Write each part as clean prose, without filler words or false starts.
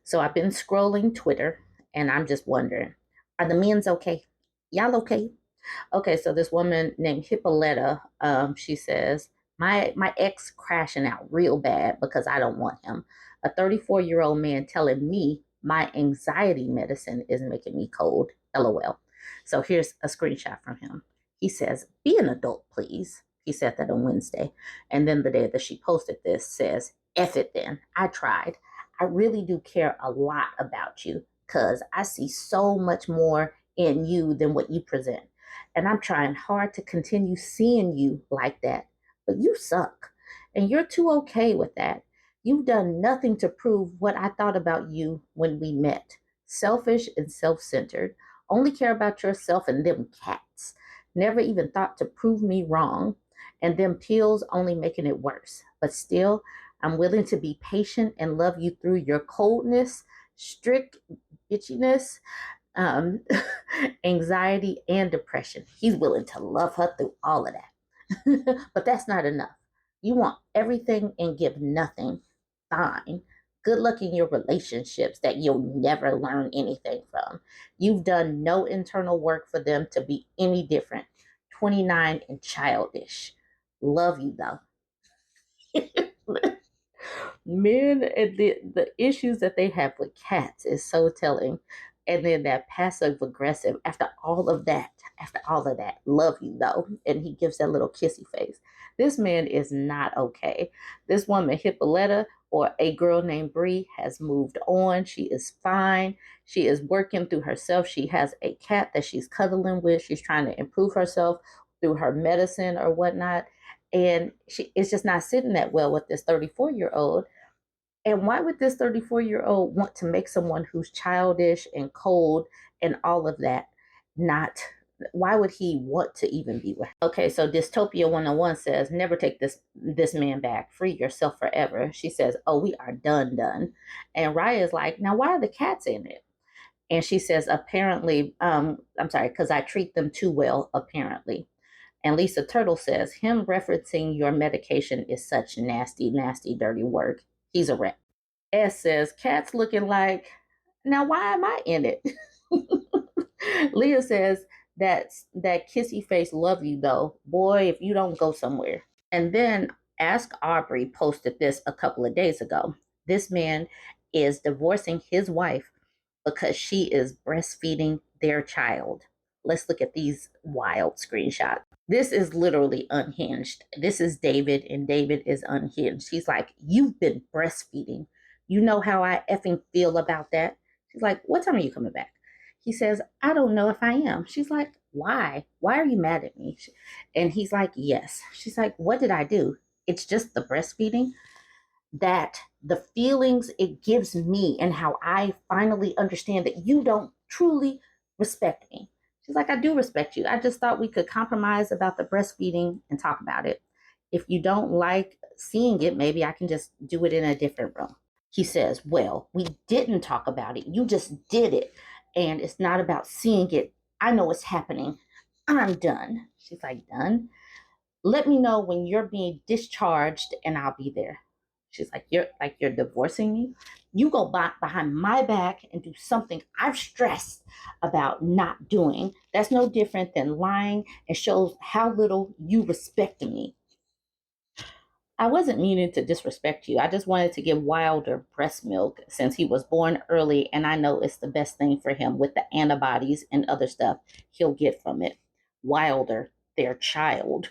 So I've been scrolling Twitter and I'm just wondering, are the men's okay? Y'all okay? Okay, so this woman named Hippolyta, she says, my ex crashing out real bad because I don't want him. A 34-year-old man telling me my anxiety medicine is making me cold. LOL. So here's a screenshot from him. He says, be an adult, please. He said that on Wednesday. And then the day that she posted this says, F it then. I tried. I really do care a lot about you because I see so much more in you than what you present. And I'm trying hard to continue seeing you like that. But you suck. And you're too okay with that. You've done nothing to prove what I thought about you when we met. Selfish and self centered. Only care about yourself and them cats. Never even thought to prove me wrong. And them pills only making it worse. But still, I'm willing to be patient and love you through your coldness, strict bitchiness, um, anxiety, and depression. He's willing to love her through all of that. But that's not enough. You want everything and give nothing. Fine. Good luck in your relationships that you'll never learn anything from. You've done no internal work for them to be any different. 29 and childish. Love you though. Men and the issues that they have with cats is so telling. And then that passive aggressive, after all of that, love you though. And he gives that little kissy face. This man is not okay. This woman, Hippolyta, or a girl named Bree, has moved on. She is fine. She is working through herself. She has a cat that she's cuddling with. She's trying to improve herself through her medicine or whatnot. And she is just not sitting that well with this 34-year-old. And why would this 34-year-old want to make someone who's childish and cold and all of that not? Why would he want to even be with her? Okay, so Dystopia 101 says, never take this man back. Free yourself forever. She says, oh, we are done. And Raya is like, now why are the cats in it? And she says, apparently, I'm sorry, because I treat them too well, apparently. And Lisa Turtle says, him referencing your medication is such nasty, dirty work. He's a rep. S says, cats looking like, now why am I in it? Leah says, that kissy face love you though. Boy, if you don't go somewhere. And then Ask Aubrey posted this a couple of days ago. This man is divorcing his wife because she is breastfeeding their child. Let's look at these wild screenshots. This is literally unhinged. This is David, and David is unhinged. He's like, you've been breastfeeding. You know how I effing feel about that? She's like, what time are you coming back? He says, I don't know if I am. She's like, why? Why are you mad at me? And he's like, yes. She's like, what did I do? It's just the breastfeeding. That the feelings it gives me and how I finally understand that you don't truly respect me. She's like, I do respect you. I just thought we could compromise about the breastfeeding and talk about it. If you don't like seeing it, maybe I can just do it in a different room. He says, well, we didn't talk about it. You just did it. And it's not about seeing it. I know it's happening. I'm done. She's like, done? Let me know when you're being discharged and I'll be there. She's like, you're divorcing me. You go back behind my back and do something I've stressed about not doing. That's no different than lying and shows how little you respect me. I wasn't meaning to disrespect you. I just wanted to give Wilder breast milk since he was born early, and I know it's the best thing for him with the antibodies and other stuff he'll get from it. Wilder, their child.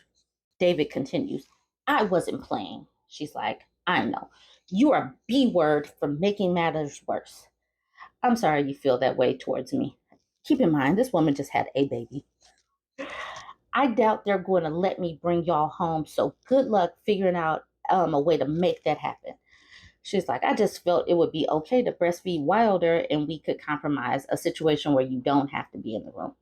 David continues, I wasn't playing. She's like, I know. You are B word for making matters worse. I'm sorry you feel that way towards me. Keep in mind, this woman just had a baby. I doubt they're going to let me bring y'all home, so good luck figuring out a way to make that happen. She's like, I just felt it would be okay to breastfeed Wilder and we could compromise a situation where you don't have to be in the room.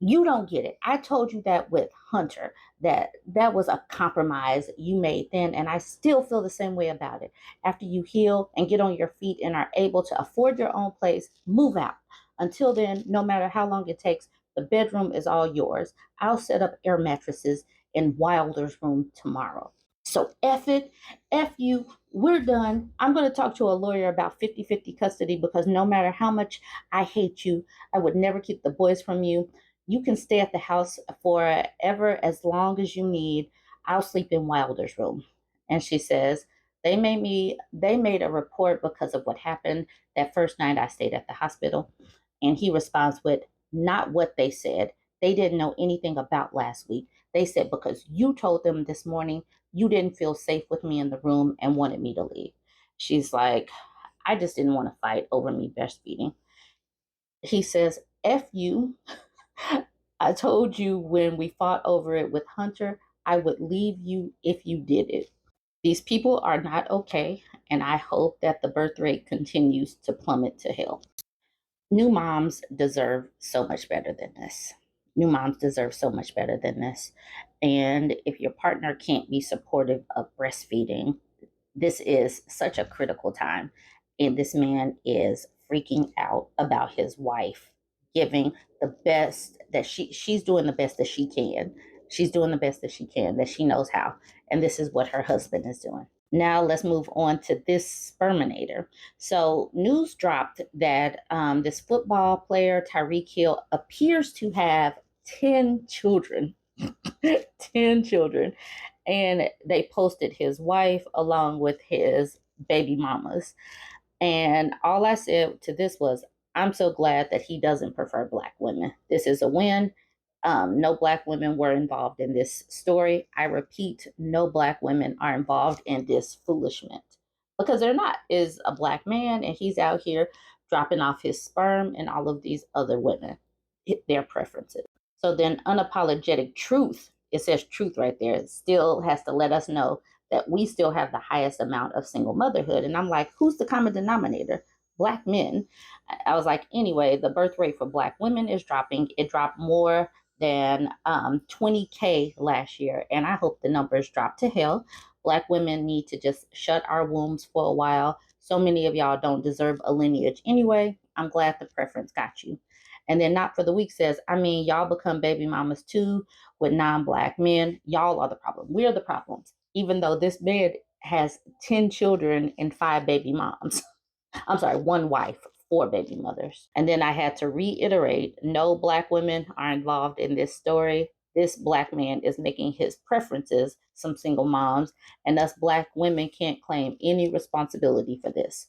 You don't get it. I told you that with Hunter, that was a compromise you made then, and I still feel the same way about it. After you heal and get on your feet and are able to afford your own place, move out. Until then, no matter how long it takes, the bedroom is all yours. I'll set up air mattresses in Wilder's room tomorrow. So F it, F you, we're done. I'm going to talk to a lawyer about 50-50 custody because no matter how much I hate you, I would never keep the boys from you. You can stay at the house forever as long as you need. I'll sleep in Wilder's room. And she says, they made a report because of what happened that first night I stayed at the hospital. And he responds with, not what they said. They didn't know anything about last week. They said because you told them this morning you didn't feel safe with me in the room and wanted me to leave. She's like, I just didn't want to fight over me breastfeeding. He says, F you. I told you when we fought over it with Hunter, I would leave you if you did it. These people are not okay, and I hope that the birth rate continues to plummet to hell. New moms deserve so much better than this. New moms deserve so much better than this. And if your partner can't be supportive of breastfeeding, this is such a critical time. And this man is freaking out about his wife giving the best that she's doing the best that she can. She's doing the best that she can, that she knows how. And this is what her husband is doing. Now let's move on to this sperminator. So news dropped that this football player, Tyreek Hill, appears to have 10 children. 10 children. And they posted his wife along with his baby mamas. And all I said to this was, I'm so glad that he doesn't prefer Black women. This is a win. No Black women were involved in this story. I repeat, no Black women are involved in this foolishment because they're not. Is a Black man and he's out here dropping off his sperm and all of these other women, their preferences. So then, unapologetic truth, it says truth right there, it still has to let us know that we still have the highest amount of single motherhood. And I'm like, who's the common denominator? Black men. I was like, anyway, the birth rate for Black women is dropping. It dropped more than 20K last year. And I hope the numbers drop to hell. Black women need to just shut our wombs for a while. So many of y'all don't deserve a lineage anyway. I'm glad the preference got you. And then Not for the Weak says, I mean, y'all become baby mamas too with non-Black men. Y'all are the problem. We're the problems. Even though this man has 10 children and 5 baby moms. I'm sorry, 1 wife, 4 baby mothers. And then I had to reiterate, no Black women are involved in this story. This Black man is making his preferences some single moms, and us Black women can't claim any responsibility for this.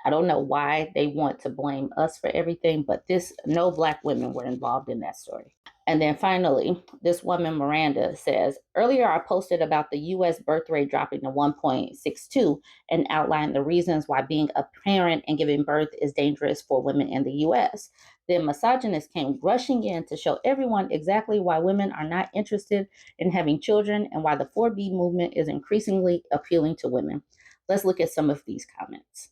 I don't know why they want to blame us for everything, but no Black women were involved in that story. And then finally, this woman, Miranda, says, earlier I posted about the US birth rate dropping to 1.62 and outlined the reasons why being a parent and giving birth is dangerous for women in the US. Then misogynists came rushing in to show everyone exactly why women are not interested in having children and why the 4B movement is increasingly appealing to women. Let's look at some of these comments.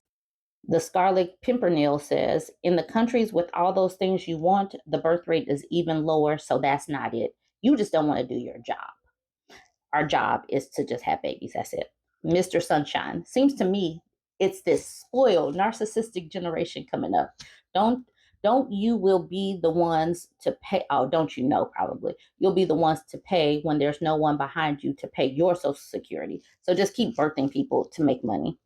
The Scarlet Pimpernel says, in the countries with all those things you want, the birth rate is even lower, so that's not it. You just don't want to do your job. Our job is to just have babies. That's it. Mr. Sunshine, seems to me it's this spoiled, narcissistic generation coming up. Don't you will be the ones to pay. Oh, don't you know, probably. You'll be the ones to pay when there's no one behind you to pay your Social Security. So just keep birthing people to make money.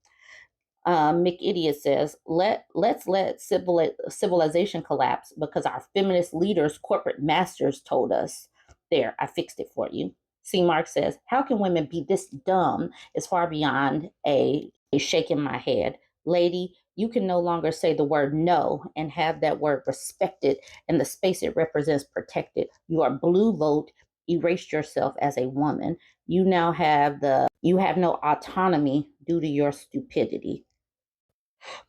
McIdiot says, let's let civilization collapse because our feminist leaders, corporate masters told us. There, I fixed it for you. C. Mark says, how can women be this dumb is far beyond a shake in my head. Lady, you can no longer say the word no and have that word respected and the space it represents protected. You are blue vote, erased yourself as a woman. You have no autonomy due to your stupidity.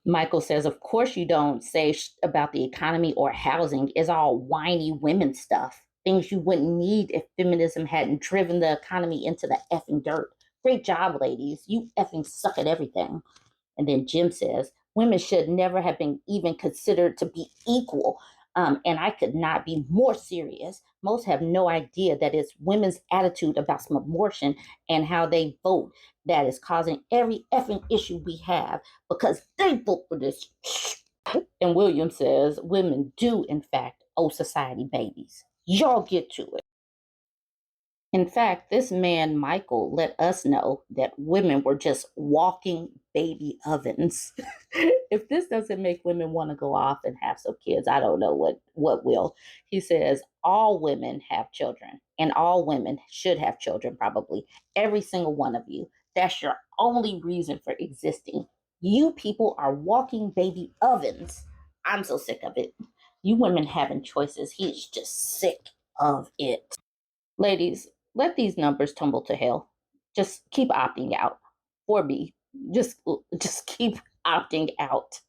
Michael says, of course you don't say about the economy or housing. It's all whiny women stuff. Things you wouldn't need if feminism hadn't driven the economy into the effing dirt. Great job, ladies. You effing suck at everything. And then Jim says, women should never have been even considered to be equal. And I could not be more serious. Most have no idea that it's women's attitude about some abortion and how they vote that is causing every effing issue we have because they vote for this. And William says, women do, in fact, owe society babies. Y'all get to it. In fact, this man, Michael, let us know that women were just walking baby ovens. If this doesn't make women want to go off and have some kids, I don't know what will. He says all women have children and all women should have children, probably. Every single one of you. That's your only reason for existing. You people are walking baby ovens. I'm so sick of it. You women having choices. He's just sick of it. Ladies, let these numbers tumble to hell. Just keep opting out. For me, just keep opting out.